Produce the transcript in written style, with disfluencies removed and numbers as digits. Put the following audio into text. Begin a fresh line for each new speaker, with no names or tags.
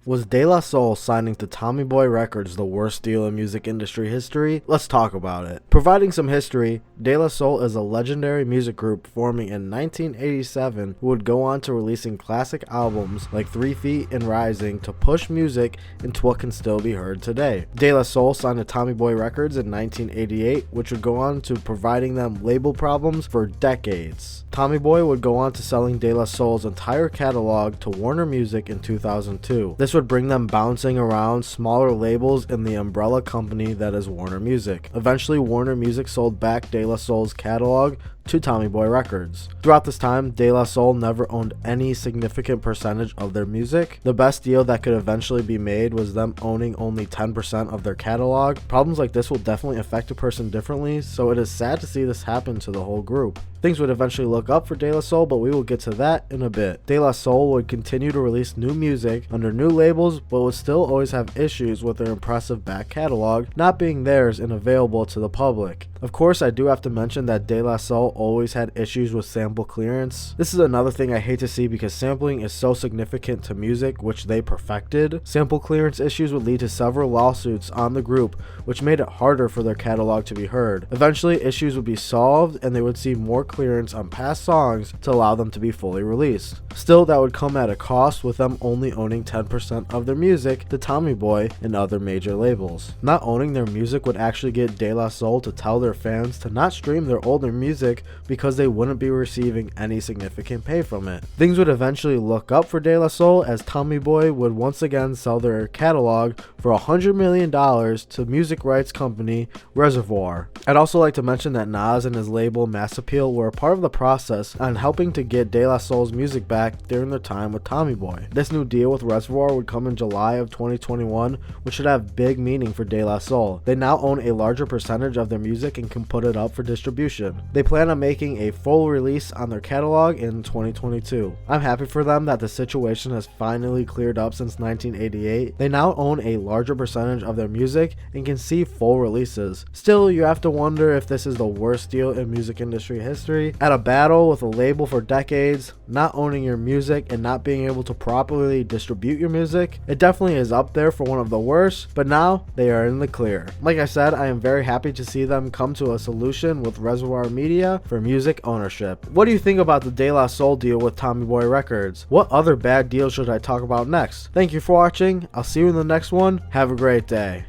Was De La Soul signing to Tommy Boy Records the worst deal in music industry history? Let's talk about it. Providing some history, De La Soul is a legendary music group forming in 1987 who would go on to releasing classic albums like 3 Feet and Rising to push music into what can still be heard today. De La Soul signed to Tommy Boy Records in 1988, which would go on to providing them label problems for decades. Tommy Boy would go on to selling De La Soul's entire catalog to Warner Music in 2002. This would bring them bouncing around smaller labels in the umbrella company that is Warner Music. Eventually, Warner Music sold back De La Soul's catalog to Tommy Boy Records. Throughout this time, De La Soul never owned any significant percentage of their music. The best deal that could eventually be made was them owning only 10% of their catalog. Problems like this will definitely affect a person differently, so it is sad to see this happen to the whole group. Things would eventually look up for De La Soul, but we will get to that in a bit. De La Soul would continue to release new music under new labels, but would still always have issues with their impressive back catalog not being theirs and available to the public. Of course, I do have to mention that De La Soul always had issues with sample clearance. This is another thing I hate to see because sampling is so significant to music, which they perfected. Sample clearance issues would lead to several lawsuits on the group, which made it harder for their catalog to be heard. Eventually, issues would be solved and they would see more clearance on past songs to allow them to be fully released. Still, that would come at a cost, with them only owning 10% of their music to Tommy Boy and other major labels. Not owning their music would actually get De La Soul to tell their fans to not stream their older music because they wouldn't be receiving any significant pay from it. Things would eventually look up for De La Soul as Tommy Boy would once again sell their catalog for $100 million to music rights company Reservoir. I'd also like to mention that Nas and his label Mass Appeal were a part of the process on helping to get De La Soul's music back during their time with Tommy Boy. This new deal with Reservoir would come in July of 2021, which should have big meaning for De La Soul. They now own a larger percentage of their music and can put it up for distribution. They plan on making a full release on their catalog in 2022. I'm happy for them that the situation has finally cleared up since 1988. They now own a larger percentage of their music and can see full releases. Still, you have to wonder if this is the worst deal in music industry history. At a battle with a label for decades, not owning your music and not being able to properly distribute your music, it definitely is up there for one of the worst, but now they are in the clear. Like I said, I am very happy to see them come to a solution with Reservoir Media for music ownership. What do you think about the De La Soul deal with Tommy Boy Records? What other bad deals should I talk about next? Thank you for watching. I'll see you in the next one. Have a great day.